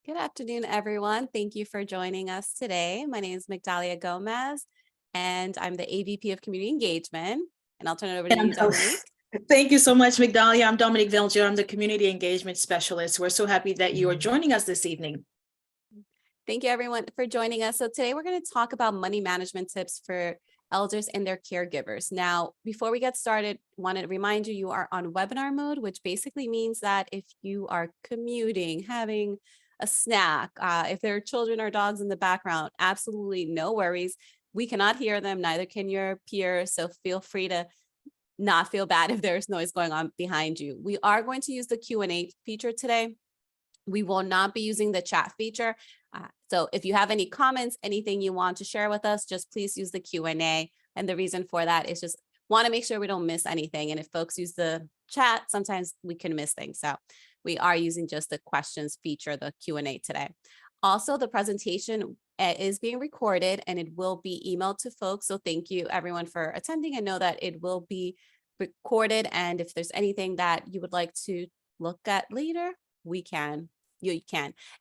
Good afternoon, everyone. Thank you for joining us today. My name is Migdalia Gomez, and I'm the AVP of Community Engagement. And I'll turn it over to you, And Dominique. thank you so much, Migdalia. I'm Dominique Vilger. I'm the Community Engagement Specialist. We're so happy that you are joining us this evening. Thank you, everyone, for joining us. So today we're going to talk about money management tips for elders and their caregivers. Now, before we get started, I want to remind you, you are on webinar mode, which basically means that if you are commuting, having a snack, if there are children or dogs in the background, absolutely no worries. We cannot hear them, neither can your peers. So feel free to not feel bad if there's noise going on behind you. We are going to use the Q&A feature today. We will not be using the chat feature. So if you have any comments, anything you want to share with us, just please use the Q&A. And the reason for that is just want to make sure we don't miss anything. And if folks use the chat, sometimes we can miss things. So we are using just the questions feature, the Q&A today. Also, the presentation is being recorded and it will be emailed to folks. So thank you everyone for attending, and know that it will be recorded. And if there's anything that you would like to look at later, you can.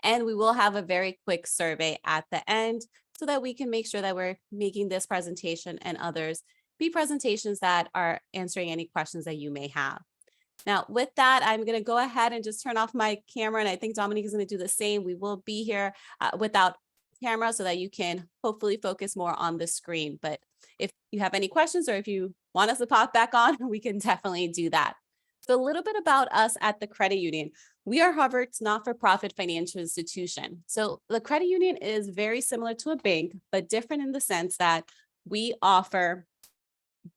And we will have a very quick survey at the end so that we can make sure that we're making this presentation and others be presentations that are answering any questions that you may have. Now, with that, I'm going to go ahead and just turn off my camera, and I think Dominique is going to do the same. We will be here without camera so that you can hopefully focus more on the screen. But if you have any questions or if you want us to pop back on, we can definitely do that. So a little bit about us at the credit union. We are Harvard's not-for-profit financial institution. So the credit union is very similar to a bank, but different in the sense that we offer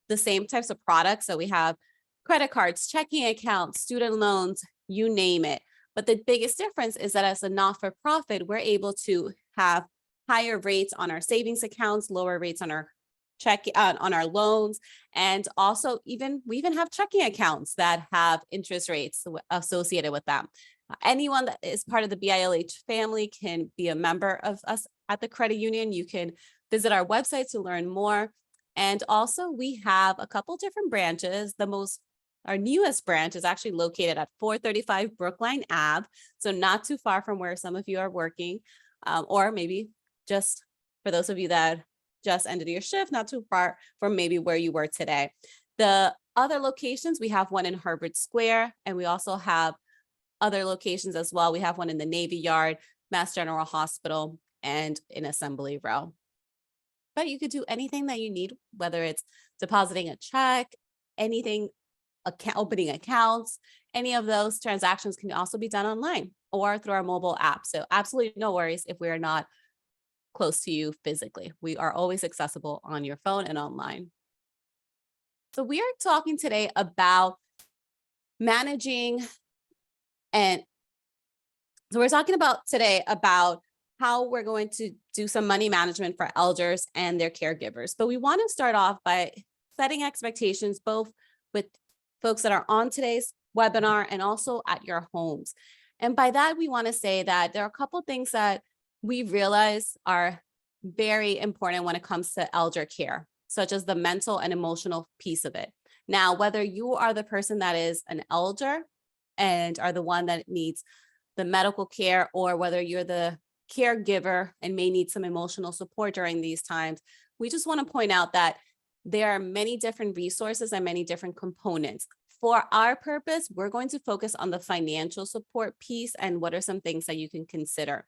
the same types of products. So we have credit cards, checking accounts, student loans, you name it. But the biggest difference is that as a not-for-profit, we're able to have higher rates on our savings accounts, lower rates on our on our loans, and also we even have checking accounts that have interest rates associated with them. Anyone that is part of the BILH family can be a member of us at the credit union. You can visit our website to learn more. And also we have a couple different branches. Our newest branch is actually located at 435 Brookline Ave. So not too far from where some of you are working, or maybe just for those of you that just ended your shift, not too far from maybe where you were today. The other locations, we have one in Herbert Square, and we also have other locations as well. We have one in the Navy Yard, Mass General Hospital, and in Assembly Row. But you could do anything that you need, whether it's depositing a check, anything, opening accounts, any of those transactions can also be done online or through our mobile app. So absolutely no worries if we're not close to you physically. We are always accessible on your phone and online. So we are talking today about managing, and so we're talking about today about how we're going to do some money management for elders and their caregivers. But we want to start off by setting expectations both with folks that are on today's webinar and also at your homes. And by that, we want to say that there are a couple things that we realize are very important when it comes to elder care, such as the mental and emotional piece of it. Now, whether you are the person that is an elder and are the one that needs the medical care, or whether you're the caregiver and may need some emotional support during these times, we just want to point out that there are many different resources and many different components. For our purpose, we're going to focus on the financial support piece and what are some things that you can consider.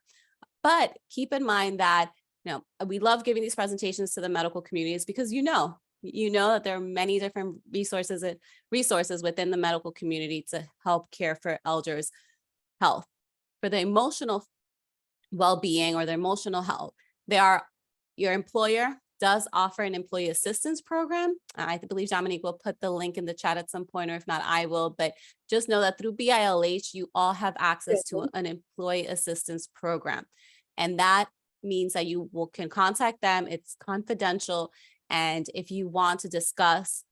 But keep in mind that we love giving these presentations to the medical communities because you know that there are many different resources within the medical community to help care for elders' health. For the emotional well-being or their emotional health, your employer does offer an employee assistance program. I believe Dominique will put the link in the chat at some point, or if not, I will. But just know that through BILH, you all have access to an employee assistance program. And that means that you can contact them. It's confidential. And if you want to discuss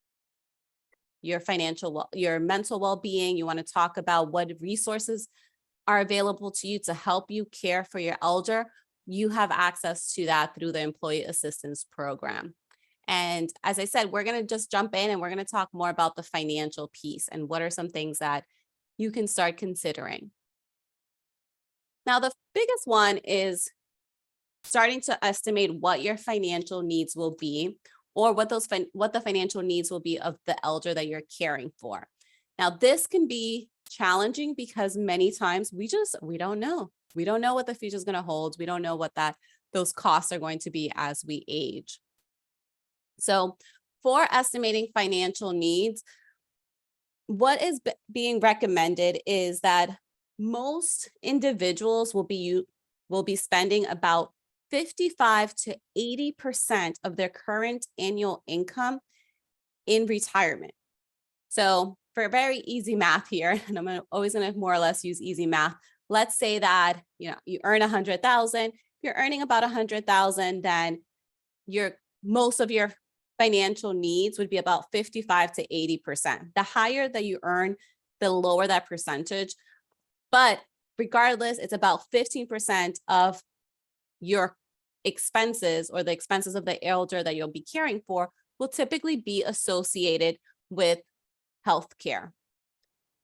your mental well-being, you want to talk about what resources are available to you to help you care for your elder, you have access to that through the employee assistance program. And as I said, we're going to just jump in and we're going to talk more about the financial piece and what are some things that you can start considering. Now, the biggest one is starting to estimate what your financial needs will be, or what the financial needs will be of the elder that you're caring for. Now, this can be challenging because many times we don't know. We don't know what the future is going to hold. We don't know what those costs are going to be as we age. So, for estimating financial needs, what is being recommended is that most individuals will be spending about 55 to 80% of their current annual income in retirement. So for very easy math here, and always going to more or less use easy math. Let's say that you earn 100,000. You're earning about 100,000, then most of your financial needs would be about 55 to 80%. The higher that you earn, the lower that percentage. But regardless, it's about 15% of your expenses, or the expenses of the elder that you'll be caring for, will typically be associated with healthcare.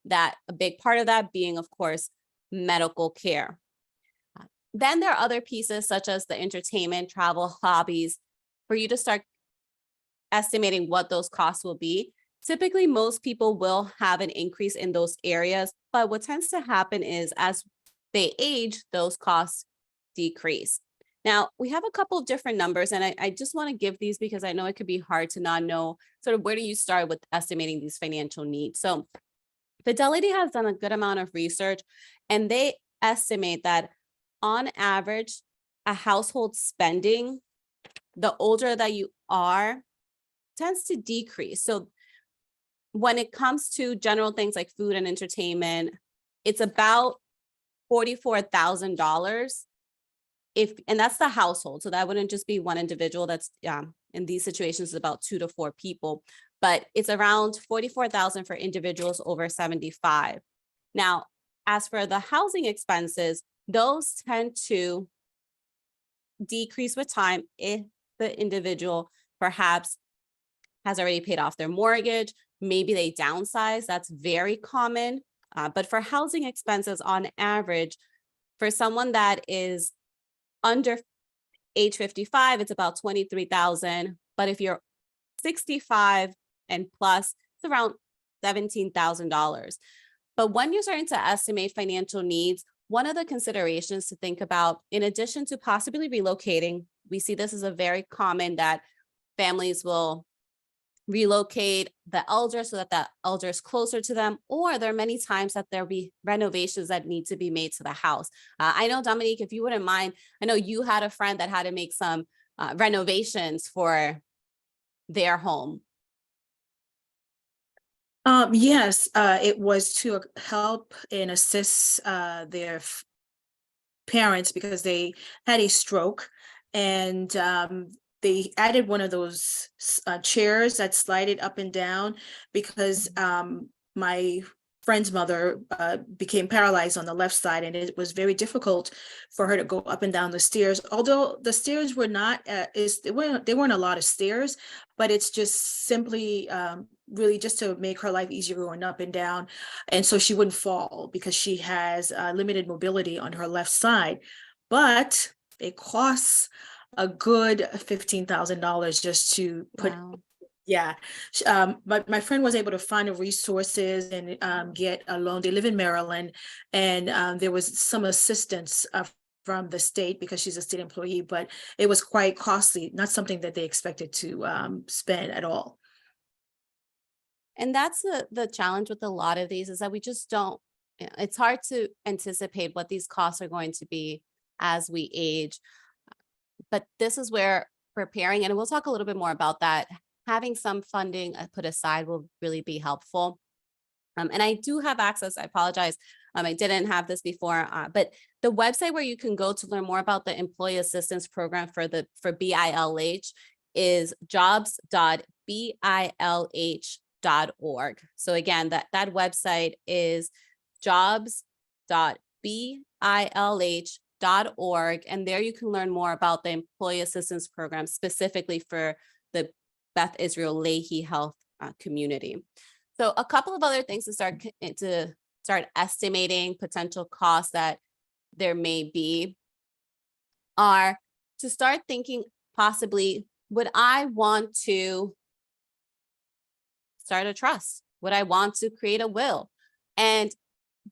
That a big part of that being, of course, medical care. Then there are other pieces such as the entertainment, travel, hobbies, for you to start estimating what those costs will be. Typically, most people will have an increase in those areas, but what tends to happen is as they age, those costs decrease. Now, we have a couple of different numbers, and I just want to give these because I know it could be hard to not know sort of where do you start with estimating these financial needs. So Fidelity has done a good amount of research, and they estimate that on average, a household spending, the older that you are, tends to decrease. So when it comes to general things like food and entertainment, it's about $44,000. And that's the household. So that wouldn't just be one individual. That's in these situations, about 2 to 4 people, but it's around 44,000 for individuals over 75. Now, as for the housing expenses, those tend to decrease with time if the individual perhaps has already paid off their mortgage. Maybe they downsize. That's very common. But for housing expenses, on average, for someone that is under age 55, it's about 23,000. But if you're 65 and plus, it's around $17,000. But when you're starting to estimate financial needs, one of the considerations to think about, in addition to possibly relocating, we see this as a very common that families will relocate the elder so that the elder is closer to them, or there are many times that there'll be renovations that need to be made to the house. I know, Dominique, if you wouldn't mind, I know you had a friend that had to make some renovations for their home. Yes, it was to help and assist their parents because they had a stroke, and they added one of those chairs that slided up and down because my friend's mother became paralyzed on the left side, and it was very difficult for her to go up and down the stairs. Although the stairs were not, they weren't a lot of stairs, but it's just simply really just to make her life easier going up and down, and so she wouldn't fall because she has limited mobility on her left side. But it costs a good $15,000 just to put. Wow. Yeah, but my friend was able to find the resources and get a loan. They live in Maryland, and there was some assistance from the state because she's a state employee, but it was quite costly, not something that they expected to spend at all. And that's the challenge with a lot of these, is that we just don't, it's hard to anticipate what these costs are going to be as we age. But this is where preparing, and we'll talk a little bit more about that, having some funding put aside will really be helpful. And I do have access, I apologize, I didn't have this before, but the website where you can go to learn more about the Employee Assistance Program for BILH is jobs.bilh.org. So again, that website is jobs.bilh.org, and there you can learn more about the Employee Assistance Program specifically for the Beth Israel Lahey Health community. So a couple of other things to start estimating potential costs that there may be are to start thinking possibly, would I want to start a trust? Would I want to create a will? And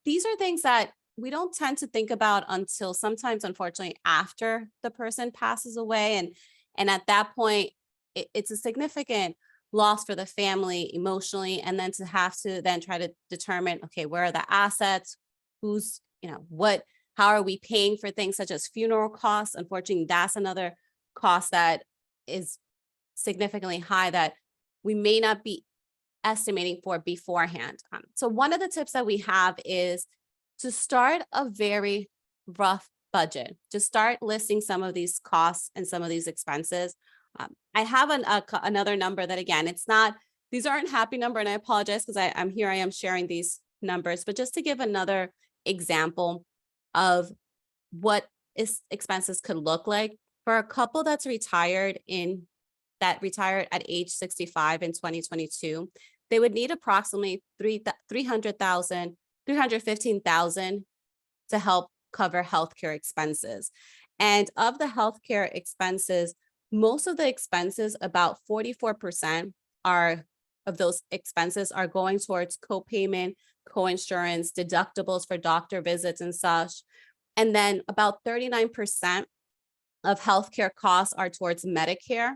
these are things that we don't tend to think about until sometimes, unfortunately, after the person passes away. And at that point, it's a significant loss for the family emotionally. And then to have to then try to determine, okay, where are the assets? Who's, what, how are we paying for things such as funeral costs? Unfortunately, that's another cost that is significantly high that we may not be estimating for beforehand. So one of the tips that we have is to start a very rough budget. Just start listing some of these costs and some of these expenses. I have another number that, again, it's not, these aren't happy number, and I apologize because I am sharing these numbers, but just to give another example of what expenses could look like for a couple that's retired at age 65 in 2022, they would need approximately 315,000 to help cover healthcare expenses. And of the healthcare expenses, most of the expenses, about 44% of those expenses are going towards co-payment, co-insurance, deductibles for doctor visits and such. And then about 39% of healthcare costs are towards Medicare,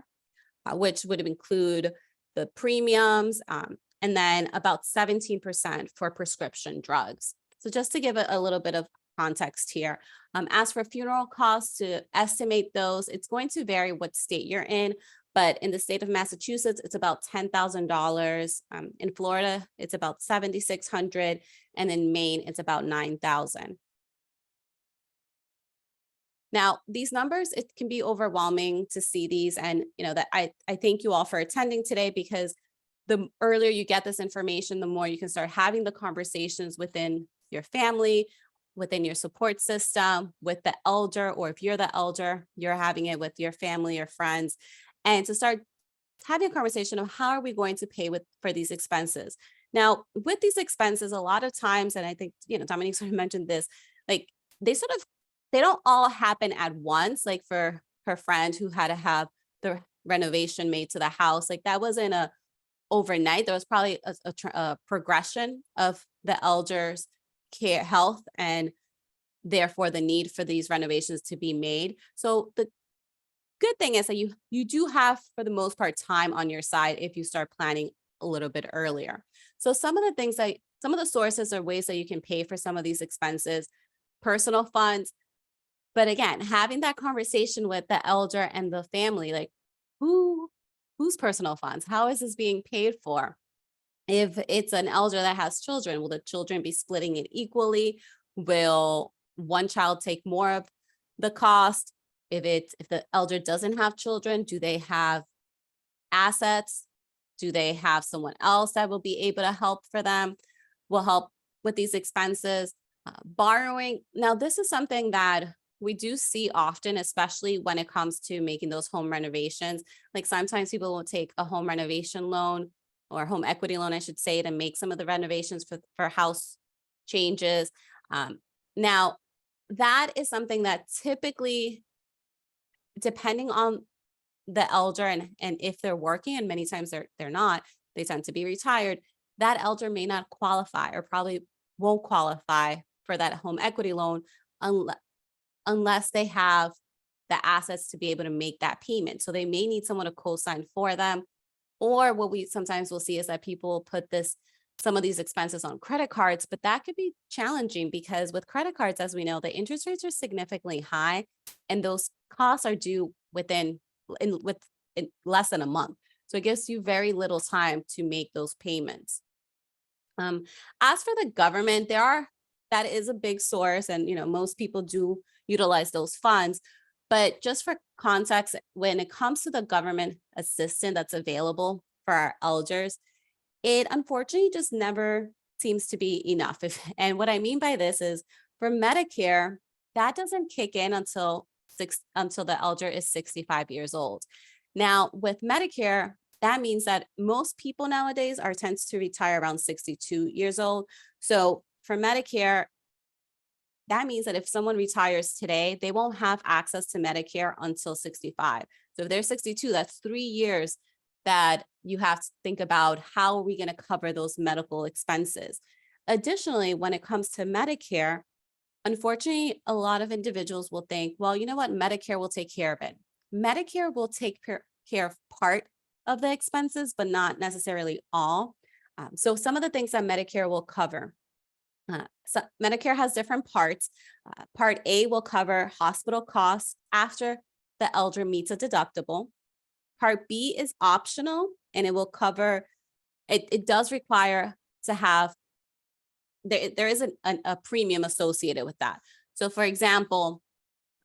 which would include the premiums, and then about 17% for prescription drugs. So just to give a little bit of context here, as for funeral costs, to estimate those, it's going to vary what state you're in, but in the state of Massachusetts, it's about $10,000. In Florida, it's about $7,600, and in Maine, it's about $9,000. Now, these numbers, it can be overwhelming to see these, and that I thank you all for attending today, because the earlier you get this information, the more you can start having the conversations within your family, within your support system, with the elder, or if you're the elder, you're having it with your family or friends, and to start having a conversation of how are we going to pay for these expenses. Now, with these expenses, a lot of times, and I think, Dominique sort of mentioned this, like they don't all happen at once. Like for her friend who had to have the renovation made to the house, like that wasn't a overnight. There was probably a progression of the elder's care, health, and therefore the need for these renovations to be made. So the good thing is that you do have, for the most part, time on your side if you start planning a little bit earlier. So some of the sources or ways that you can pay for some of these expenses: personal funds. But again, having that conversation with the elder and the family, like whose personal funds, how is this being paid for? If it's an elder that has children, will the children be splitting it equally? Will one child take more of the cost? If the elder doesn't have children, do they have assets? Do they have someone else that will be able to help for them, will help with these expenses? Borrowing. Now, this is something that we do see often, especially when it comes to making those home renovations. Like sometimes people will take a home renovation loan, or home equity loan, I should say, to make some of the renovations for house changes. Now, that is something that typically, depending on the elder and if they're working, and many times they're not, they tend to be retired, that elder may not qualify, or probably won't qualify for that home equity loan unless they have the assets to be able to make that payment. So they may need someone to co-sign for them. Or what we sometimes will see is that people put some of these expenses on credit cards, but that could be challenging because with credit cards, as we know, the interest rates are significantly high, and those costs are due within less than a month. So it gives you very little time to make those payments. As for the government, that is a big source, and most people do utilize those funds. But just for context, when it comes to the government assistance that's available for our elders, it unfortunately just never seems to be enough. And what I mean by this is, for Medicare, that doesn't kick in until the elder is 65 years old. Now, with Medicare, that means that most people nowadays tends to retire around 62 years old. So for Medicare, that means that if someone retires today, they won't have access to Medicare until 65. So if they're 62, that's 3 years that you have to think about, how are we going to cover those medical expenses? Additionally, when it comes to Medicare, unfortunately, a lot of individuals will think, well, you know what, Medicare will take care of it. Medicare will take care of part of the expenses, but not necessarily all. So some of the things that Medicare will cover. So Medicare has different parts. Part A will cover hospital costs after the elder meets a deductible. Part B is optional, and it will cover, it does require to have, there is a premium associated with that. So for example,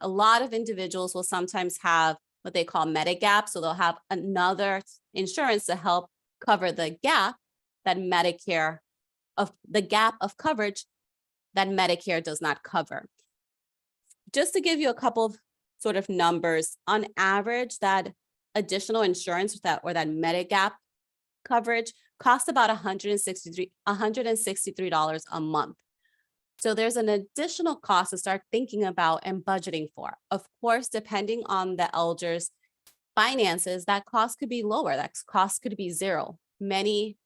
a lot of individuals will sometimes have what they call Medigap. So they'll have another insurance to help cover the gap that Medicare, of the gap of coverage that Medicare does not cover. Just to give you a couple of sort of numbers, on average, that additional insurance or that Medigap coverage costs about $163 a month. So there's an additional cost to start thinking about and budgeting for. Of course, depending on the elder's finances, that cost could be lower. That cost could be zero. Many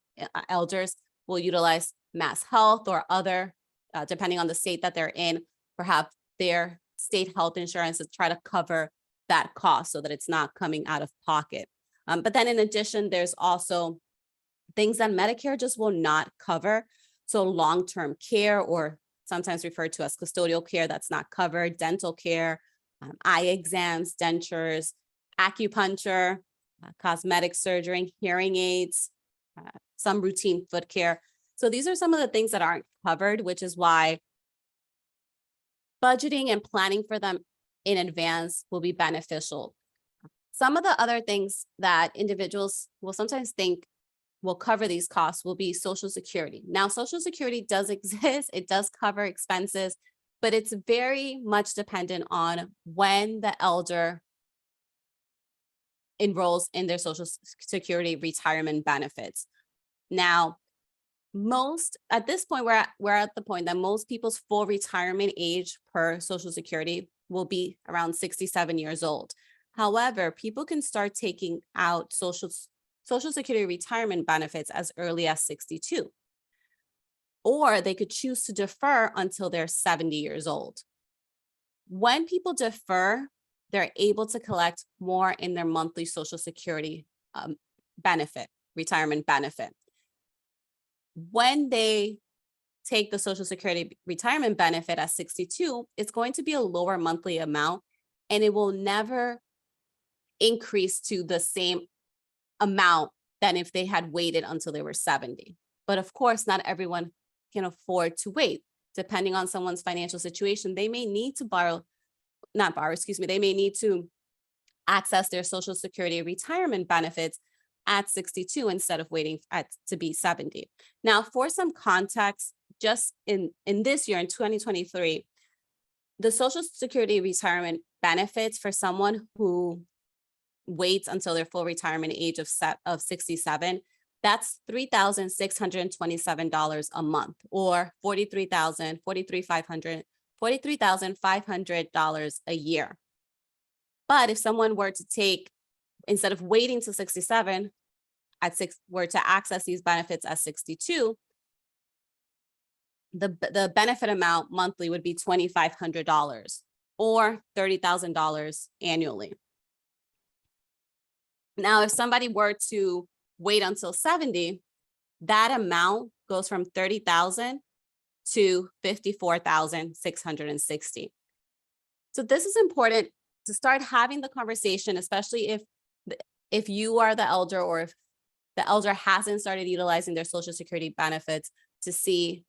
elders will utilize Mass Health or other, depending on the state that they're in, perhaps their state health insurance to try to cover that cost so that it's not coming out of pocket. But then in addition, there's also things that Medicare just will not cover. So long-term care, or sometimes referred to as custodial care, that's not covered, dental care, eye exams, dentures, acupuncture, cosmetic surgery, hearing aids, some routine foot care. So these are some of the things that aren't covered, which is why budgeting and planning for them in advance will be beneficial. Some of the other things that individuals will sometimes think will cover these costs will be Social Security. Now, Social Security does exist. It does cover expenses, but it's very much dependent on when the elder enrolls in their Social Security retirement benefits. Now, at this point, we're at the point that most people's full retirement age per Social Security will be around 67 years old. However, people can start taking out Social Security retirement benefits as early as 62, or they could choose to defer until they're 70 years old. When people defer, they're able to collect more in their monthly Social Security retirement benefit. When they take the Social Security retirement benefit at 62, it's going to be a lower monthly amount, and it will never increase to the same amount than if they had waited until they were 70. But of course, not everyone can afford to wait. Depending on someone's financial situation, they may need to they may need to access their Social Security retirement benefits at 62 instead of waiting to be 70. Now, for some context, just in this year, in 2023, the Social Security retirement benefits for someone who waits until their full retirement age of 67, that's $3,627 a month, or $43,500 a year. But if someone were to take, instead of waiting till 67, were to access these benefits at 62, the benefit amount monthly would be $2,500 or $30,000 annually. Now, if somebody were to wait until 70, that amount goes from $30,000 to $54,660. So this is important to start having the conversation, especially if you are the elder, or if the elder hasn't started utilizing their Social Security benefits, to see,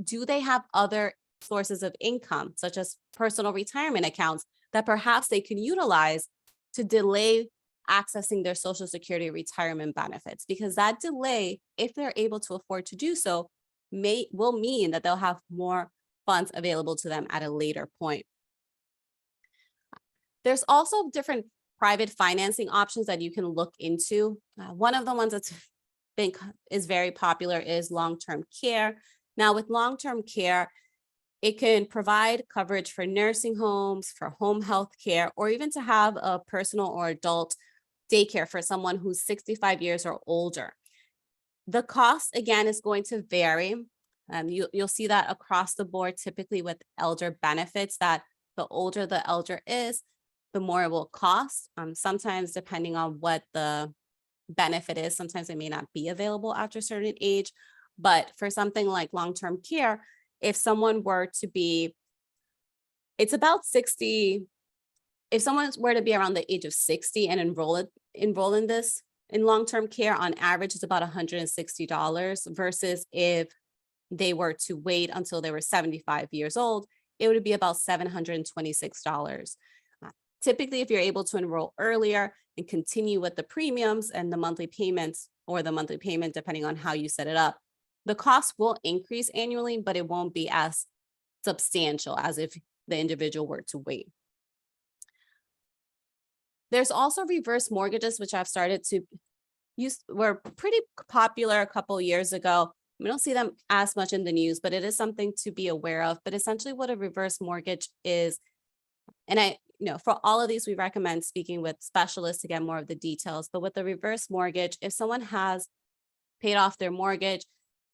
do they have other sources of income, such as personal retirement accounts, that perhaps they can utilize to delay accessing their Social Security retirement benefits? Because that delay, if they're able to afford to do so, will mean that they'll have more funds available to them at a later point. There's also different private financing options that you can look into. One of the ones that's is very popular is long-term care. Now, with long-term care, It can provide coverage for nursing homes, for home health care, or even to have a personal or adult daycare for someone who's 65 years or older. The cost, again, is going to vary. You'll see that across the board, typically with elder benefits, that the older the elder is, the more it will cost. Sometimes, depending on what the benefit is, sometimes it may not be available after a certain age. But for something like long-term care, if someone were to be, it's about 60, if someone were to be around the age of 60 and enroll in this in long-term care, on average, it's about $160 versus if they were to wait until they were 75 years old, it would be about $726. Uh, Typically, if you're able to enroll earlier and continue with the premiums and the monthly payments, or the monthly payment, depending on how you set it up, the cost will increase annually, but it won't be as substantial as if the individual were to wait. There's also reverse mortgages, which I've started to use, were pretty popular a couple years ago. We don't see them as much in the news, but it is something to be aware of. But essentially what a reverse mortgage is, and for all of these, we recommend speaking with specialists to get more of the details. But with the reverse mortgage, if someone has paid off their mortgage,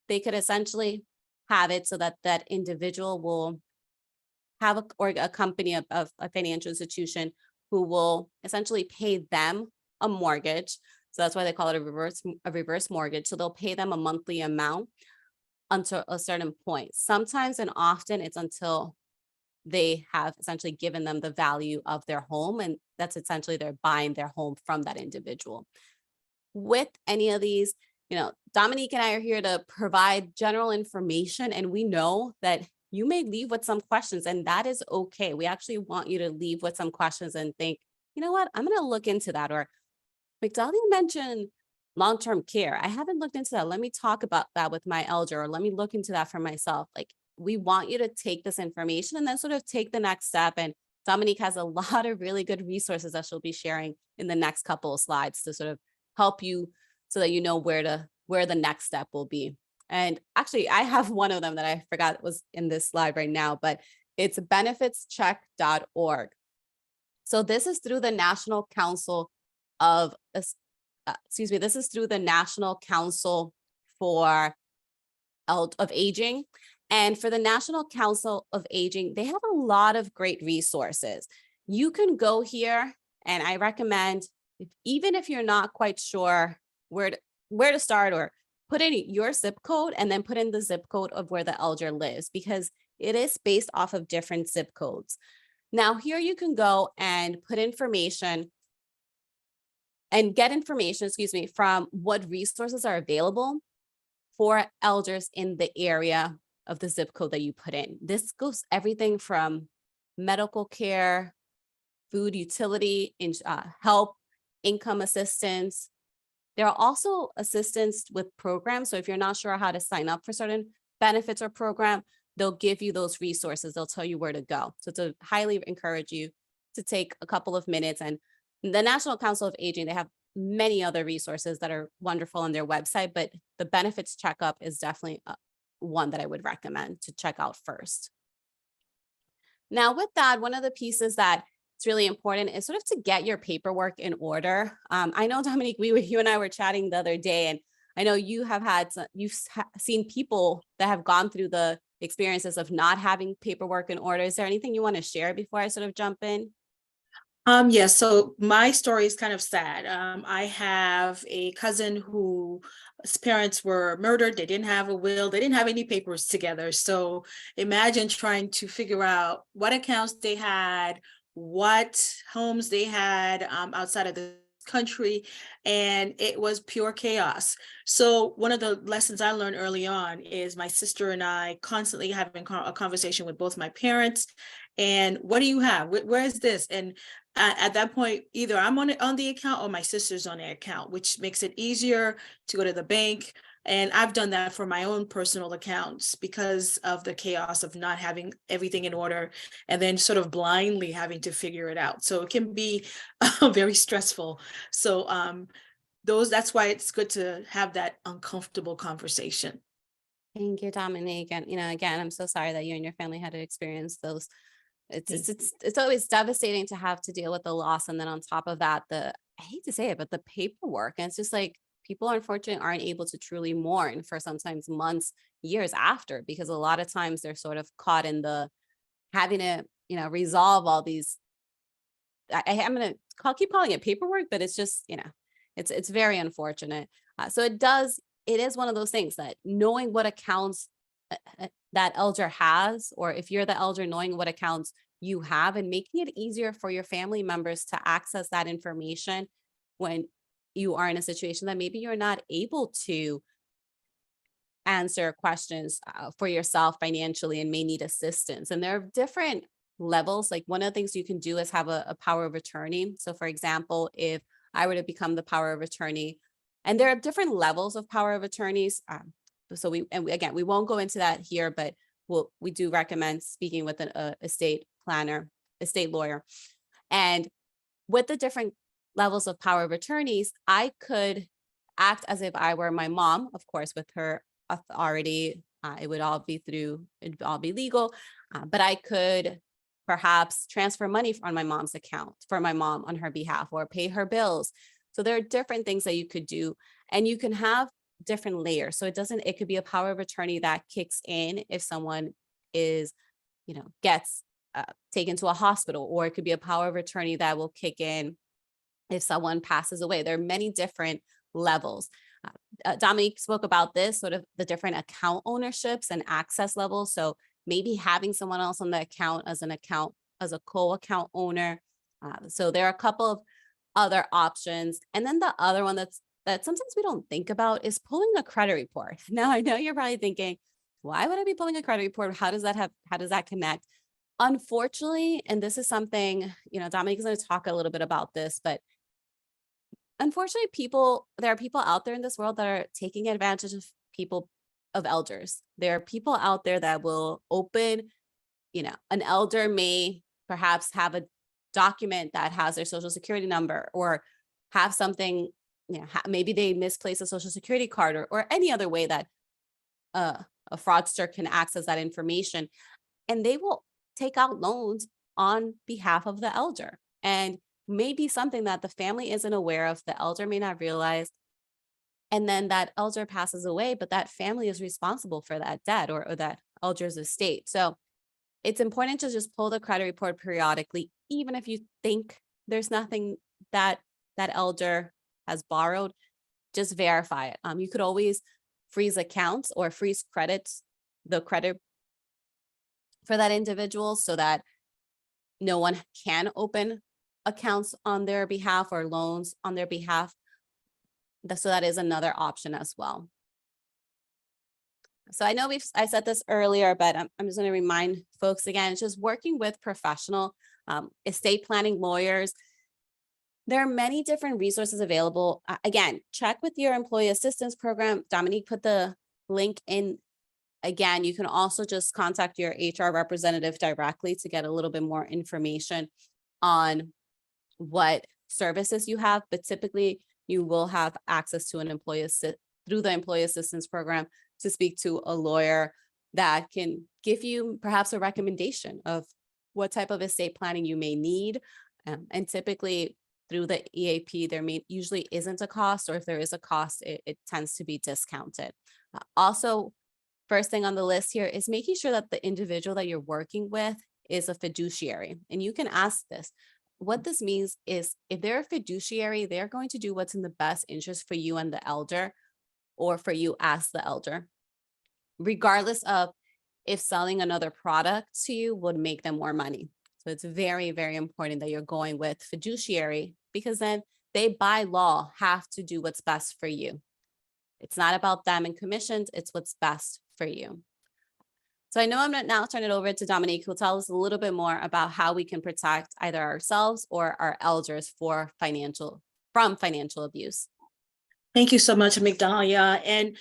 they could essentially have it so that that individual will have a company of a financial institution who will essentially pay them a mortgage. So that's why they call it a reverse mortgage. So they'll pay them a monthly amount until a certain point. Sometimes and often it's until they have essentially given them the value of their home, and that's essentially they're buying their home from that individual. With any of these, Dominique and I are here to provide general information, and we know that you may leave with some questions, and that is okay. We actually want you to leave with some questions and think, you know what, I'm going to look into that. Or McDonald mentioned long-term care. I haven't looked into that. Let me talk about that with my elder, or let me look into that for myself. Like, we want you to take this information and then sort of take the next step. And Dominique has a lot of really good resources that she'll be sharing in the next couple of slides to sort of help you so that you know where the next step will be. And actually, I have one of them that I forgot was in this slide right now, but it's benefitscheck.org. So this is through the National Council of, this is through the National Council for of Aging. And for the National Council of Aging, they have a lot of great resources. You can go here, and I recommend, even if you're not quite sure where to start, or put in your zip code and then put in the zip code of where the elder lives, because it is based off of different zip codes. Now, here you can go and put information and get information, from what resources are available for elders in the area of the zip code that you put in. This goes everything from medical care, food, utility, help, income assistance. There are also assistance with programs. So if you're not sure how to sign up for certain benefits or program, they'll give you those resources. They'll tell you where to go. So to highly encourage you to take a couple of minutes. And the National Council of Aging, they have many other resources that are wonderful on their website, but the benefits checkup is definitely one that I would recommend to check out first. Now, with that, one of the pieces that it's really important is sort of to get your paperwork in order. I know, Dominique, you and I were chatting the other day, and I know you've seen people that have gone through the experiences of not having paperwork in order. Is there anything you want to share before I sort of jump in? Yes, so my story is kind of sad. I have a cousin whose parents were murdered. They didn't have a will. They didn't have any papers together. So imagine trying to figure out what accounts they had, what homes they had outside of the country, and it was pure chaos. So one of the lessons I learned early on is my sister and I constantly having a conversation with both my parents. And what do you have? Where is this? And at that point, either I'm on the account or my sister's on the account, which makes it easier to go to the bank. And I've done that for my own personal accounts because of the chaos of not having everything in order and then sort of blindly having to figure it out. So it can be very stressful. So that's why it's good to have that uncomfortable conversation. Thank you, Dominique. And again, I'm so sorry that you and your family had to experience those. It's it's Thank it's it's always devastating to have to deal with the loss, and then on top of that, I hate to say it, but the paperwork. And it's just like people, unfortunately, aren't able to truly mourn for sometimes months, years after, because a lot of times they're sort of caught in the having to, resolve all these. I'm gonna keep calling it paperwork, but it's just, it's very unfortunate. So it is one of those things that knowing what accounts that elder has, or if you're the elder, knowing what accounts you have and making it easier for your family members to access that information when you are in a situation that maybe you're not able to answer questions for yourself financially and may need assistance. And there are different levels. Like one of the things you can do is have a power of attorney. So, for example, if I were to become the power of attorney, and there are different levels of power of attorneys. Again, we won't go into that here, but we do recommend speaking with an estate planner, estate lawyer. And with the different levels of power of attorneys, I could act as if I were my mom, of course, with her authority. It'd all be legal, but I could perhaps transfer money on my mom's account for my mom on her behalf, or pay her bills. So there are different things that you could do, and you can have different layers. So it could be a power of attorney that kicks in if someone is, gets taken to a hospital, or it could be a power of attorney that will kick in if someone passes away. There are many different levels. Dominique spoke about this, sort of the different account ownerships and access levels. So maybe having someone else on the account as a co-account owner. So there are a couple of other options. And then the other one that sometimes we don't think about is pulling a credit report. Now I know you're probably thinking, why would I be pulling a credit report? How does that connect? Unfortunately, and this is something, Dominique is going to talk a little bit about this, but unfortunately, there are people out there in this world that are taking advantage of elders. There are people out there that will open, an elder may perhaps have a document that has their social security number, or have something, maybe they misplace a social security card, or any other way that a fraudster can access that information. And they will take out loans on behalf of the elder. And maybe something that the family isn't aware of, the elder may not realize. And then that elder passes away, but that family is responsible for that debt, or that elder's estate. So it's important to just pull the credit report periodically, even if you think there's nothing that that elder has borrowed, just verify it. You could always freeze accounts or freeze the credit for that individual, so that no one can open accounts on their behalf or loans on their behalf. So that is another option as well. So I know I said this earlier, but I'm just going to remind folks again, it's just working with professional estate planning lawyers. There are many different resources available. Again, check with your employee assistance program. Dominique put the link in. Again, you can also just contact your HR representative directly to get a little bit more information on what services you have, but typically you will have access to through the employee assistance program to speak to a lawyer that can give you perhaps a recommendation of what type of estate planning you may need. And typically through the EAP, there usually isn't a cost, or if there is a cost, it tends to be discounted. Also, first thing on the list here is making sure that the individual that you're working with is a fiduciary. And you can ask this. What this means is if they're a fiduciary, they're going to do what's in the best interest for you and the elder, or for you as the elder, regardless of if selling another product to you would make them more money. So it's very, very important that you're going with fiduciary, because then they by law have to do what's best for you. It's not about them and commissions, it's what's best for you. So I know I'm going to now turn it over to Dominique, who'll tell us a little bit more about how we can protect either ourselves or our elders from financial abuse. Thank you so much, Migdalia. And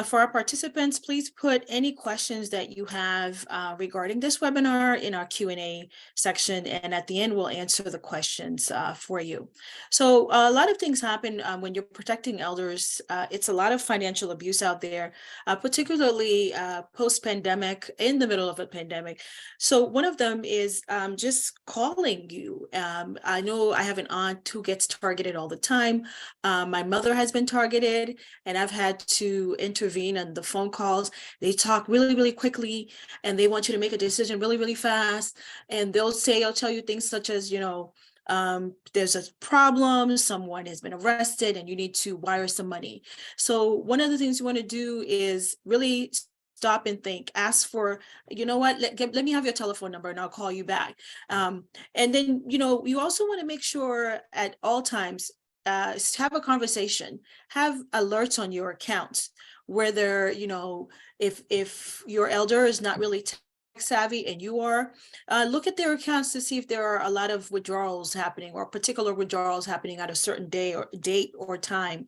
for our participants, please put any questions that you have regarding this webinar in our Q&A section. And at the end, we'll answer the questions for you. So a lot of things happen when you're protecting elders. It's a lot of financial abuse out there, particularly post-pandemic, in the middle of a pandemic. So one of them is just calling you. I know I have an aunt who gets targeted all the time. My mother has been targeted, and I've had to intervene on the phone calls. They talk really, really quickly, and they want you to make a decision really, really fast. And they'll tell you things such as, there's a problem, someone has been arrested, and you need to wire some money. So one of the things you want to do is really stop and think, ask for, you know what, let me have your telephone number and I'll call you back. And then, you also want to make sure at all times, have a conversation, have alerts on your accounts, whether, if your elder is not really tech savvy and you are, look at their accounts to see if there are a lot of withdrawals happening or particular withdrawals happening at a certain day or date or time.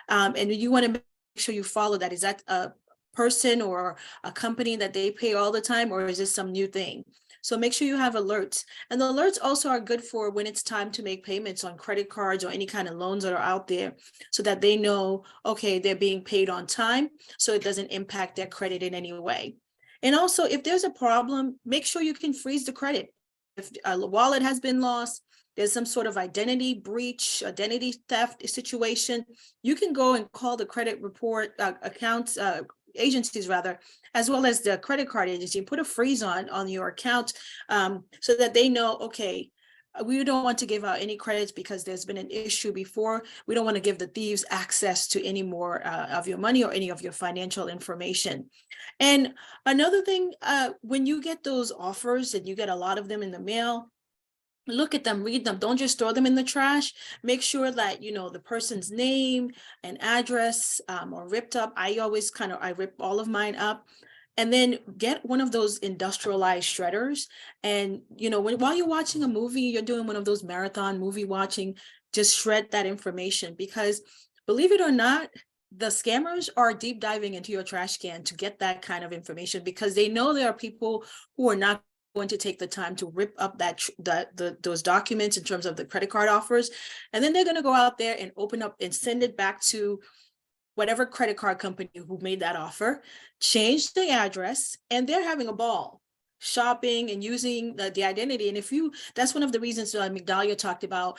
And you want to make sure you follow that. Is that a person or a company that they pay all the time, or is this some new thing? So make sure you have alerts. And the alerts also are good for when it's time to make payments on credit cards or any kind of loans that are out there, so that they know, okay, they're being paid on time, so it doesn't impact their credit in any way. And also, if there's a problem, make sure you can freeze the credit. If a wallet has been lost, there's some sort of identity breach, identity theft situation, you can go and call the credit report accounts, agencies rather, as well as the credit card agency, and put a freeze on your account, so that they know, okay, we don't want to give out any credits because there's been an issue before. We don't want to give the thieves access to any more of your money or any of your financial information. And another thing, when you get those offers and you get a lot of them in the mail, look at them, read them. Don't just throw them in the trash. Make sure that the person's name and address are ripped up. I rip all of mine up. And then get one of those industrialized shredders. And while you're watching a movie, you're doing one of those marathon movie watching, just shred that information, because believe it or not, the scammers are deep diving into your trash can to get that kind of information, because they know there are people who are not going to take the time to rip up those documents in terms of the credit card offers. And then they're going to go out there and open up and send it back to whatever credit card company who made that offer, change the address, and they're having a ball shopping and using the identity. And that's one of the reasons that Migdalia talked about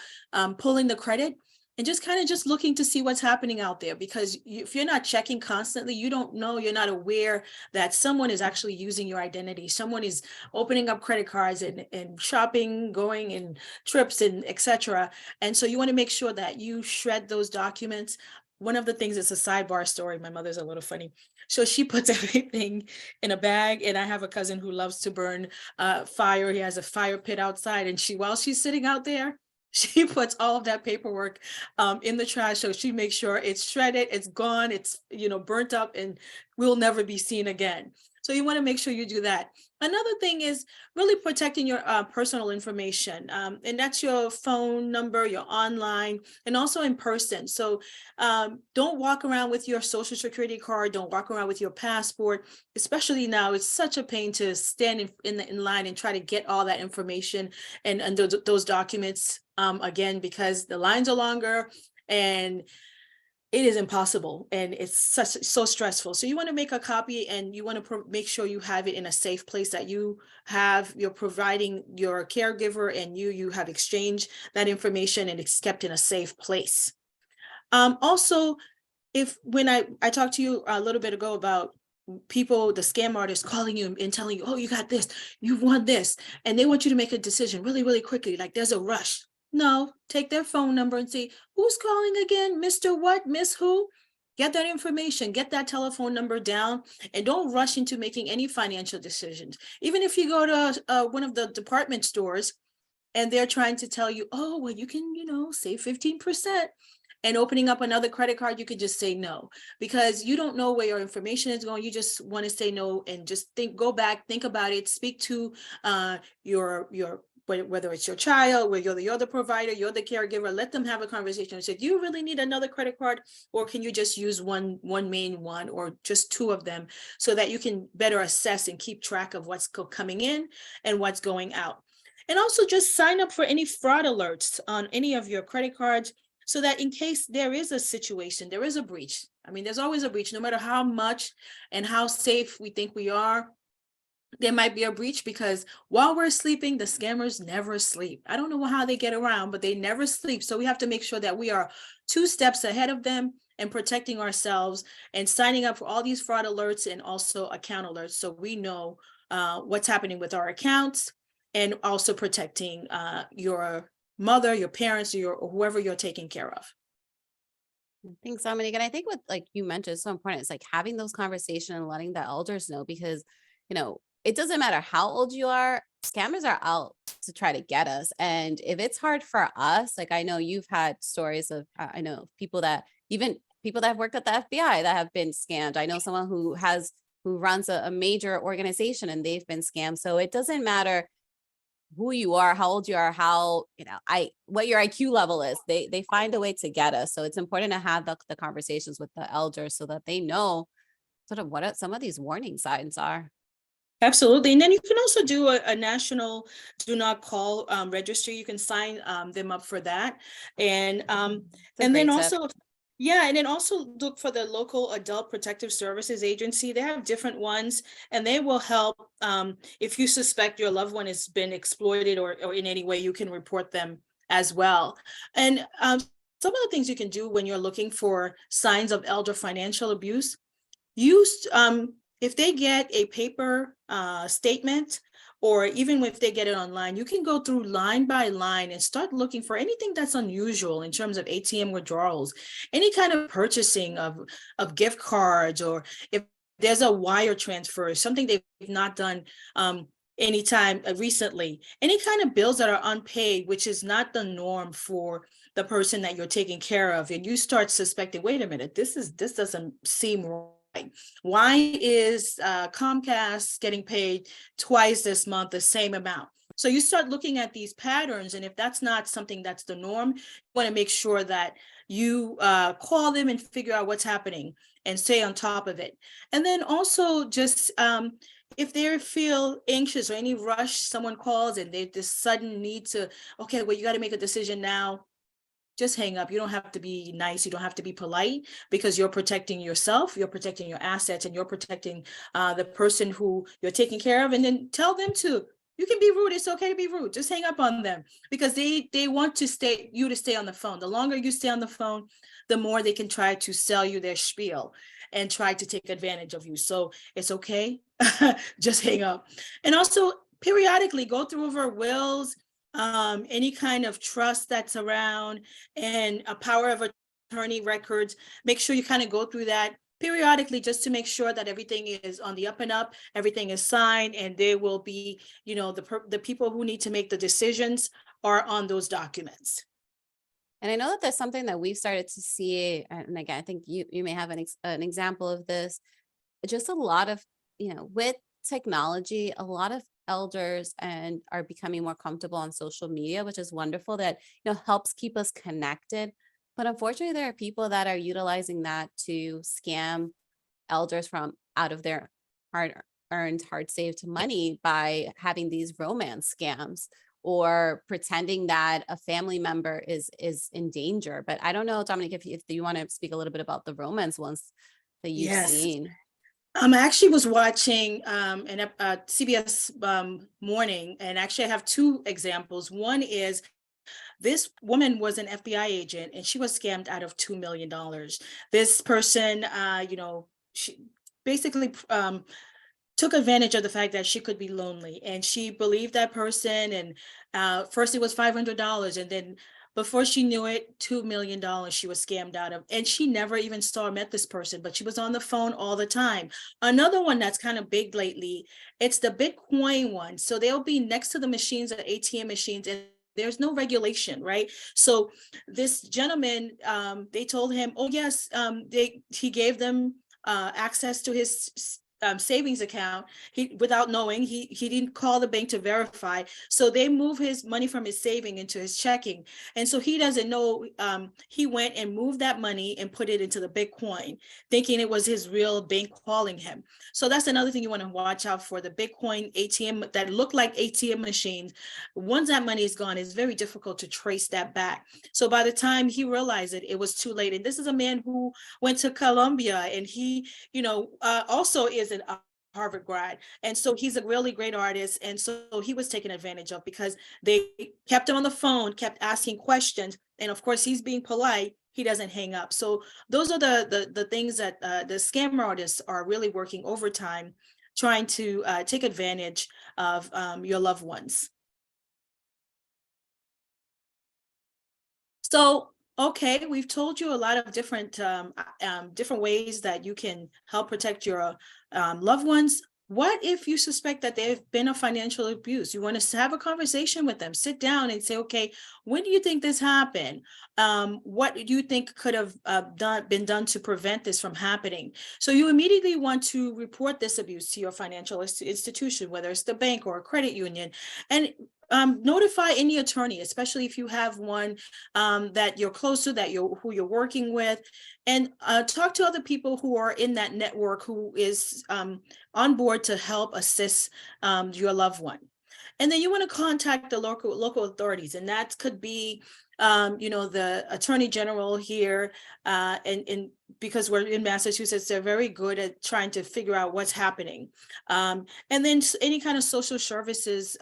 pulling the credit and just looking to see what's happening out there, because if you're not checking constantly, you don't know, you're not aware that someone is actually using your identity. Someone is opening up credit cards and shopping, going in trips and etc. And so you want to make sure that you shred those documents. One of the things, it's a sidebar story. My mother's a little funny. So she puts everything in a bag, and I have a cousin who loves to burn fire. He has a fire pit outside, and while she's sitting out there, she puts all of that paperwork in the trash. So she makes sure it's shredded, it's gone, it's burnt up, and will never be seen again. So you want to make sure you do that. Another thing is really protecting your personal information, and that's your phone number, your online, and also in person. So don't walk around with your social security card. Don't walk around with your passport, especially now. It's such a pain to stand in line and try to get all that information and those documents again, because the lines are longer and it is impossible, and it's so stressful. So you want to make a copy, and you want to make sure you have it in a safe place, that you're providing your caregiver and you have exchanged that information and it's kept in a safe place. Also, when I talked to you a little bit ago about people, the scam artists calling you and telling you, oh, you got this, you won this, and they want you to make a decision really, really quickly, like there's a rush. No, take their phone number and say, who's calling again? Mr. What? Miss Who? Get that information, get that telephone number down, and don't rush into making any financial decisions. Even if you go to one of the department stores and they're trying to tell you, oh, well, you can, save 15%. And opening up another credit card, you could just say no, because you don't know where your information is going. You just want to say no and just go back, think about it, speak to your whether it's your child, where you're the provider, you're the caregiver, let them have a conversation and say, do you really need another credit card? Or can you just use one main one, or just two of them, so that you can better assess and keep track of what's coming in and what's going out. And also just sign up for any fraud alerts on any of your credit cards, so that in case there is a situation, there is a breach. I mean, there's always a breach, no matter how much and how safe we think we are. There might be a breach, because while we're sleeping, the scammers never sleep. I don't know how they get around, but they never sleep. So we have to make sure that we are 2 steps ahead of them and protecting ourselves and signing up for all these fraud alerts and also account alerts, so we know what's happening with our accounts, and also protecting your mother, your parents, or whoever you're taking care of. Thanks, Dominic. And I think what like you mentioned is so important. It's like having those conversations and letting the elders know, because, it doesn't matter how old you are, scammers are out to try to get us. And if it's hard for us, like I know you've had stories of, I know people that even people that have worked at the FBI that have been scammed. I know someone who runs a major organization and they've been scammed. So it doesn't matter who you are, how old you are, how, what your IQ level is, they find a way to get us. So it's important to have the conversations with the elders so that they know sort of what some of these warning signs are. Absolutely. And then you can also do a national do not call registry. You can sign them up for that. And It's a and then great tip. also, yeah, and then also look for the local Adult Protective Services Agency. They have different ones, and they will help if you suspect your loved one has been exploited, or in any way, you can report them as well. And some of the things you can do when you're looking for signs of elder financial abuse, use if they get a paper statement, or even if they get it online, you can go through line by line and start looking for anything that's unusual in terms of ATM withdrawals, any kind of purchasing of gift cards, or if there's a wire transfer, something they've not done anytime recently, any kind of bills that are unpaid, which is not the norm for the person that you're taking care of, and you start suspecting, wait a minute, this doesn't seem right. Why is Comcast getting paid twice this month the same amount? So you start looking at these patterns, and if that's not something that's the norm, you want to make sure that you call them and figure out what's happening and stay on top of it. And then also just if they feel anxious or any rush, someone calls and they this sudden need to, okay, well, you got to make a decision now, just hang up. You don't have to be nice. You don't have to be polite, because you're protecting yourself, you're protecting your assets, and you're protecting the person who you're taking care of. And then tell them to, you can be rude. It's okay to be rude. Just hang up on them, because they want to stay on the phone. The longer you stay on the phone, the more they can try to sell you their spiel and try to take advantage of you. So it's okay. Just hang up. And also periodically go through over wills, any kind of trust that's around, and a power of attorney records. Make sure you kind of go through that periodically, just to make sure that everything is on the up and up, everything is signed, and there will be, the people who need to make the decisions are on those documents. And I know that there's something that we've started to see, and again, I think you may have an example of this. Just a lot of, with technology, a lot of elders and are becoming more comfortable on social media, which is wonderful, that, helps keep us connected. But unfortunately, there are people that are utilizing that to scam elders from out of their hard earned, hard saved money by having these romance scams, or pretending that a family member is in danger. But I don't know, Dominic, if you want to speak a little bit about the romance ones that you've Yes. seen. I actually was watching CBS Morning, and actually I have two examples. One is, this woman was an FBI agent, and she was scammed out of $2 million. This person, she basically took advantage of the fact that she could be lonely, and she believed that person. And first it was $500, and then before she knew it, $2 million she was scammed out of. And she never even saw or met this person, but she was on the phone all the time. Another one that's kind of big lately, it's the Bitcoin one. So they'll be next to the machines, the ATM machines, and there's no regulation, right? So this gentleman, they told him, oh yes, he gave them access to his savings account. He, without knowing, he didn't call the bank to verify. So they move his money from his saving into his checking. And so he doesn't know, he went and moved that money and put it into the Bitcoin, thinking it was his real bank calling him. So that's another thing you want to watch out for, the Bitcoin ATM that look like ATM machines. Once that money is gone, it's very difficult to trace that back. So by the time he realized it, it was too late. And this is a man who went to Columbia, and he, also is an Harvard grad. And so he's a really great artist. And so he was taken advantage of because they kept him on the phone, kept asking questions. And of course, he's being polite. He doesn't hang up. So those are the things that the scammer artists are really working overtime, trying to take advantage of your loved ones. So, okay, we've told you a lot of different ways that you can help protect your loved ones. What if you suspect that they've been a financial abuse? You want to have a conversation with them, sit down and say, okay, when do you think this happened? What do you think could have been done to prevent this from happening? So you immediately want to report this abuse to your financial institution, whether it's the bank or a credit union, and notify any attorney, especially if you have one that you're close to, who you're working with, and talk to other people who are in that network who is on board to help assist your loved one. And then you want to contact the local authorities, and that could be the attorney general here, and because we're in Massachusetts, they're very good at trying to figure out what's happening. And then any kind of social services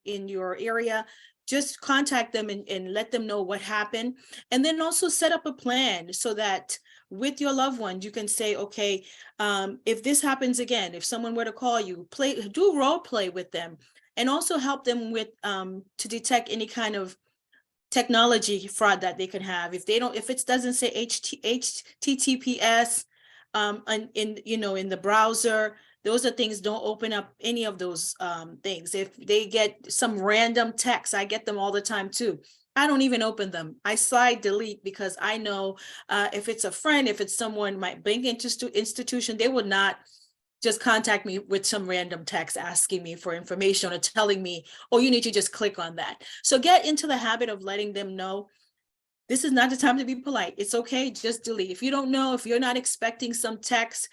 in your area, just contact them and let them know what happened. And then also set up a plan so that with your loved one, you can say, okay, if this happens again, if someone were to call you, do role play with them, and also help them with to detect any kind of technology fraud that they can have. If it doesn't say HTTPS in the browser, those are things, don't open up any of those things. If they get some random text, I get them all the time too. I don't even open them. I slide delete because I know if it's a friend, if it's someone, my bank institution, they would not just contact me with some random text asking me for information or telling me, oh, you need to just click on that. So get into the habit of letting them know this is not the time to be polite. It's okay, just delete. If you don't know, if you're not expecting some text,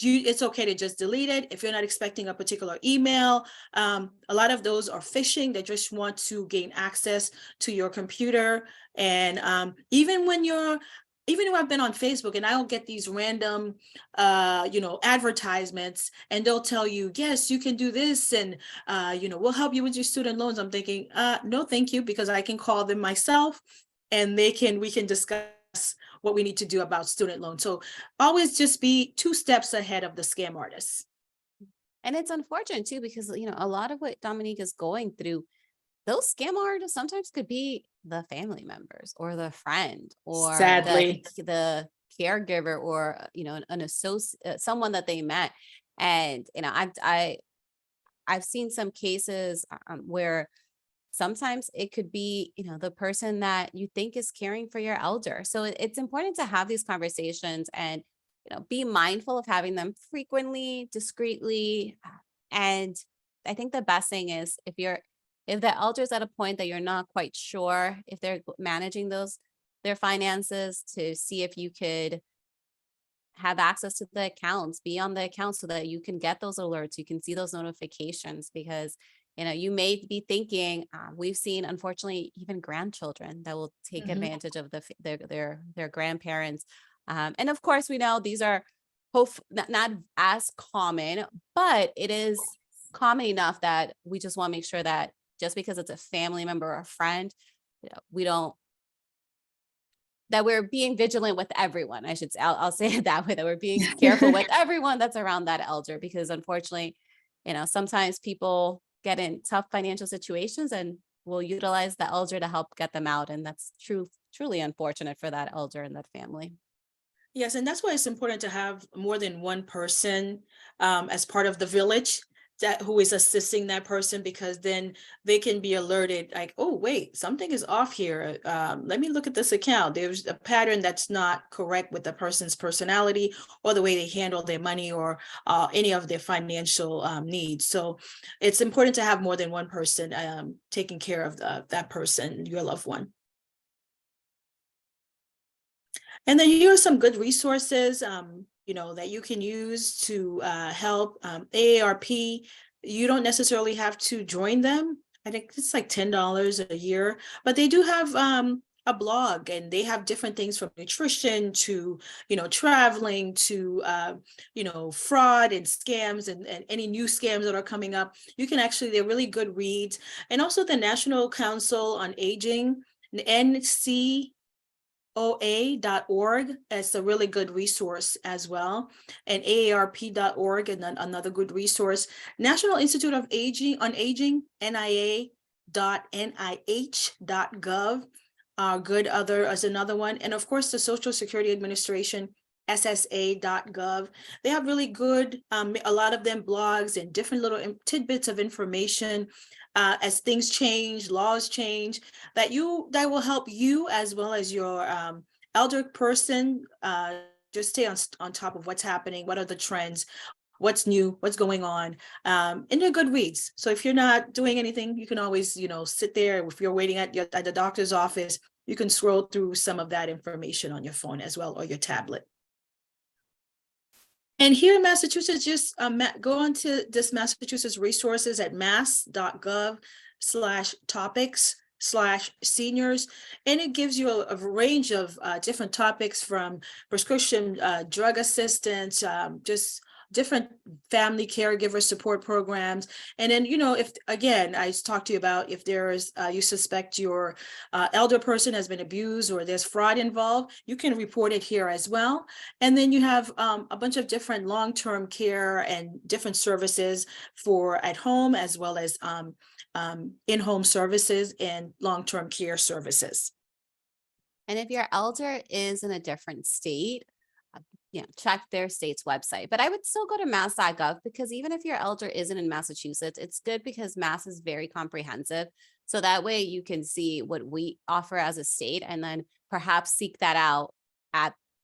it's okay to just delete it. If you're not expecting a particular email, a lot of those are phishing. They just want to gain access to your computer. And even if I've been on Facebook and I'll get these random, advertisements, and they'll tell you, yes, you can do this, and we'll help you with your student loans. I'm thinking, no, thank you, because I can call them myself, and we can discuss what we need to do about student loans. So always just be 2 steps ahead of the scam artists. And it's unfortunate too, because, a lot of what Dominique is going through, those scam artists sometimes could be the family members or the friend or Sadly. the caregiver, or, an associate, someone that they met. And, I've seen some cases where sometimes it could be, the person that you think is caring for your elder. So it's important to have these conversations and, be mindful of having them frequently, discreetly. And I think the best thing is if the elder is at a point that you're not quite sure if they're managing their finances, to see if you could have access to the accounts, be on the account so that you can get those alerts, you can see those notifications, because you may be thinking, we've seen, unfortunately, even grandchildren that will take Mhm. advantage of their grandparents. And of course, we know these are not as common, but it is common enough that we just want to make sure that just because it's a family member or a friend, that we're being vigilant with everyone. I'll say it that way, that we're being careful with everyone that's around that elder, because unfortunately, sometimes people get in tough financial situations and will utilize the elder to help get them out. And that's truly unfortunate for that elder and that family. Yes, and that's why it's important to have more than one person as part of the village that who is assisting that person, because then they can be alerted like, oh, wait, something is off here. Let me look at this account. There's a pattern that's not correct with the person's personality or the way they handle their money or any of their financial needs. So it's important to have more than one person taking care of that person, your loved one. And then here are some good resources, that you can use to help. AARP, you don't necessarily have to join them. I think it's like $10 a year, but they do have a blog, and they have different things from nutrition to, traveling to, fraud and scams and any new scams that are coming up. They're really good reads. And also the National Council on Aging, NC OA.org is a really good resource as well, and AARP.org, and then another good resource. National Institute of Aging, NIA.nih.gov, good other as another one, and of course the Social Security Administration, SSA.gov. They have really good, a lot of them blogs and different little tidbits of information as things change, laws change, that will help you as well as your elder person just stay on top of what's happening, what are the trends, what's new, what's going on, and they're good reads. So if you're not doing anything, you can always, sit there. If you're waiting at the doctor's office, you can scroll through some of that information on your phone as well, or your tablet. And here in Massachusetts, just go on to this Massachusetts resources at mass.gov/topics/seniors. And it gives you a range of different topics, from prescription drug assistance, just different family caregiver support programs. And then, if, again, I talked to you about if there is, you suspect your elder person has been abused or there's fraud involved, you can report it here as well. And then you have a bunch of different long-term care and different services for at home, as well as in-home services and long-term care services. And if your elder is in a different state, check their state's website. But I would still go to mass.gov, because even if your elder isn't in Massachusetts, it's good because Mass is very comprehensive. So that way you can see what we offer as a state, and then perhaps seek that out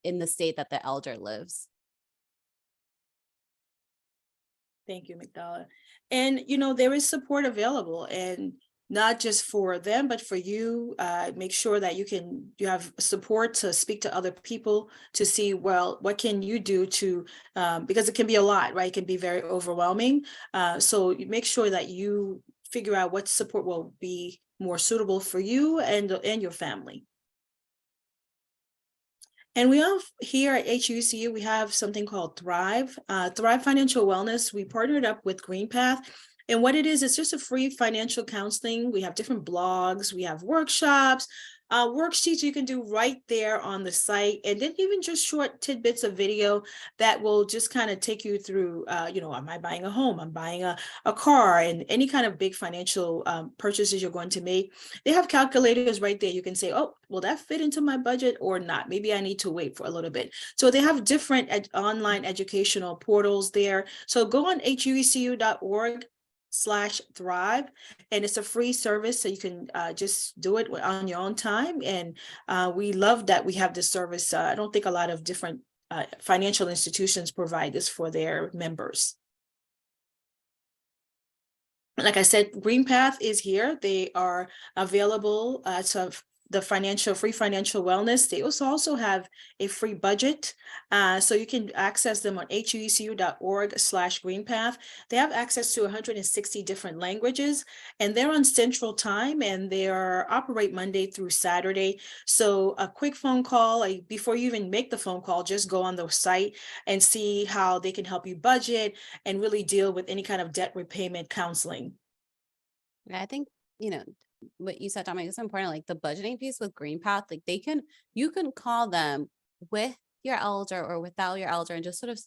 in the state that the elder lives. Thank you, Magdala. And, there is support available, and not just for them, but for you. Make sure that you have support to speak to other people to see, well, what can you do to, because it can be a lot, right? It can be very overwhelming. So you make sure that you figure out what support will be more suitable for you and your family. And we have here at HUECU, we have something called Thrive Financial Wellness. We partnered up with GreenPath. And what it is, it's just a free financial counseling. We have different blogs, we have workshops, worksheets you can do right there on the site, and then even just short tidbits of video that will just kind of take you through, am I buying a home? I'm buying a car, and any kind of big financial purchases you're going to make. They have calculators right there. You can say, oh, will that fit into my budget or not? Maybe I need to wait for a little bit. So they have different online educational portals there. So go on huecu.org/thrive, and it's a free service, so you can just do it on your own time. And we love that we have this service. I don't think a lot of different financial institutions provide this for their members. Like I said, GreenPath is here. They are available to the free financial wellness. They also have a free budget. So you can access them on huecu.org/greenpath. They have access to 160 different languages, and they're on Central Time, and they operate Monday through Saturday. So a quick phone call, before you even make the phone call, just go on the site and see how they can help you budget and really deal with any kind of debt repayment counseling. I think, what you said, Dominic, is important. Like the budgeting piece with GreenPath, like you can call them with your elder or without your elder and just sort of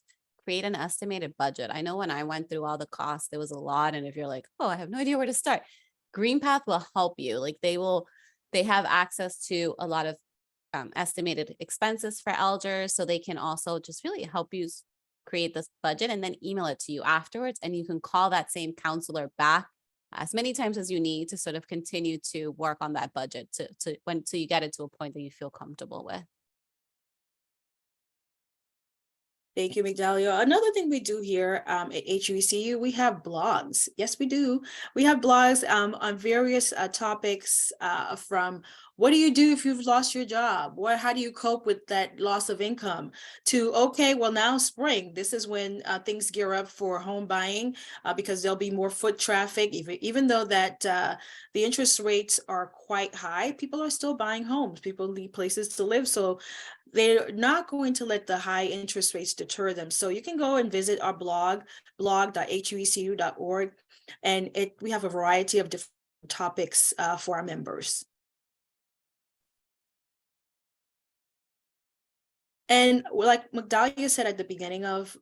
create an estimated budget. I know when I went through all the costs, there was a lot. And if you're like, oh, I have no idea where to start, GreenPath will help you. Like they have access to a lot of estimated expenses for elders. So they can also just really help you create this budget and then email it to you afterwards. And you can call that same counselor back as many times as you need to sort of continue to work on that budget till you get it to a point that you feel comfortable with. Thank you, Migdalia. Another thing we do here at HUECU, we have blogs. Yes, we do. We have blogs on various topics from what do you do if you've lost your job? How do you cope with that loss of income? To, okay, well, now spring, this is when things gear up for home buying because there'll be more foot traffic. Even though that the interest rates are quite high, people are still buying homes. People need places to live. So they're not going to let the high interest rates deter them. So you can go and visit our blog.huecu.org, and we have a variety of different topics for our members. And like Migdalia said at the beginning of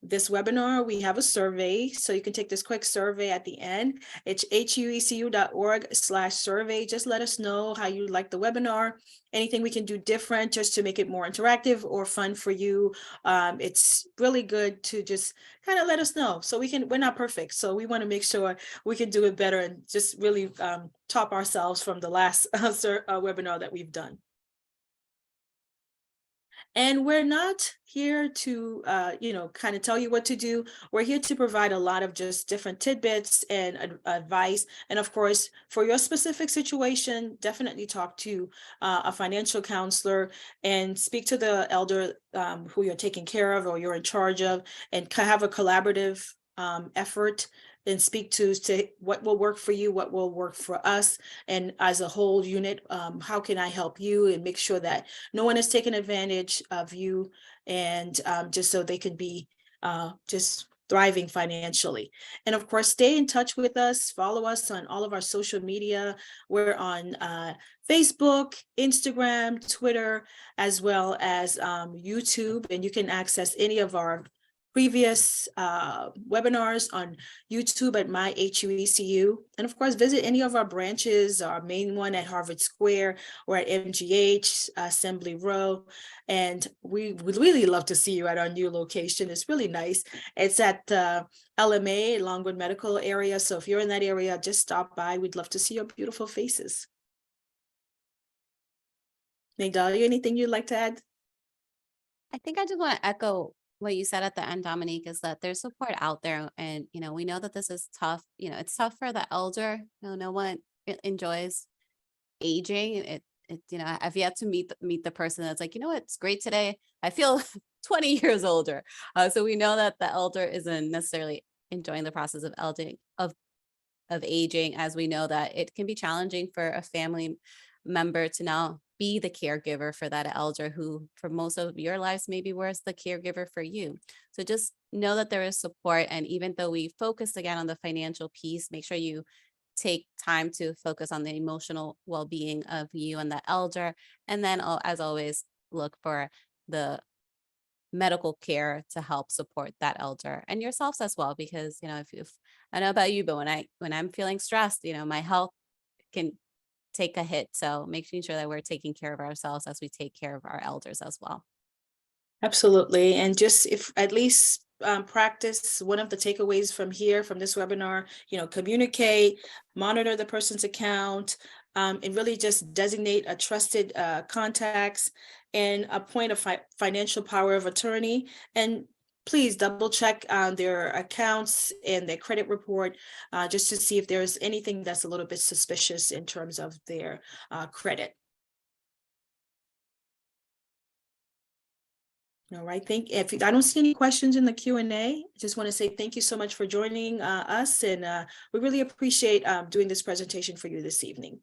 this webinar, we have a survey. So you can take this quick survey at the end. It's huecu.org/survey. Just let us know how you like the webinar, anything we can do different just to make it more interactive or fun for you. It's really good to just kind of let us know. So we're not perfect. So we want to make sure we can do it better and just really top ourselves from the last webinar that we've done. And we're not here to, kind of tell you what to do. We're here to provide a lot of just different tidbits and advice. And of course, for your specific situation, definitely talk to a financial counselor and speak to the elder who you're taking care of or you're in charge of, and have a collaborative effort and speak to what will work for you, what will work for us, and as a whole unit, how can I help you, and make sure that no one is taking advantage of you, and just so they can be just thriving financially. And of course, stay in touch with us, follow us on all of our social media. We're on Facebook, Instagram, Twitter, as well as YouTube, and you can access any of our previous webinars on YouTube at My HUECU. And of course, visit any of our branches, our main one at Harvard Square or at MGH, Assembly Row. And we would really love to see you at our new location. It's really nice. It's at the LMA, Longwood Medical area. So if you're in that area, just stop by. We'd love to see your beautiful faces. Migdalia, anything you'd like to add? I think I just want to echo what you said at the end, Dominique, is that there's support out there. And, we know that this is tough. It's tough for the elder. No one enjoys aging. I've yet to meet the person that's like, it's great today. I feel 20 years older. So we know that the elder isn't necessarily enjoying the process of aging, as we know that it can be challenging for a family member to now be the caregiver for that elder who for most of your lives maybe was the caregiver for you. So just know that there is support. And even though we focus again on the financial piece, make sure you take time to focus on the emotional well-being of you and the elder. And then as always, look for the medical care to help support that elder and yourselves as well. Because, if I know about you, but when I'm feeling stressed, my health can take a hit. So making sure that we're taking care of ourselves as we take care of our elders as well. Absolutely. And just if at least practice one of the takeaways from this webinar, communicate, monitor the person's account, and really just designate a trusted contacts and a point of financial power of attorney. And please double check their accounts and their credit report just to see if there's anything that's a little bit suspicious in terms of their credit. All right, I don't see any questions in the Q&A, I just want to say thank you so much for joining us, and we really appreciate doing this presentation for you this evening.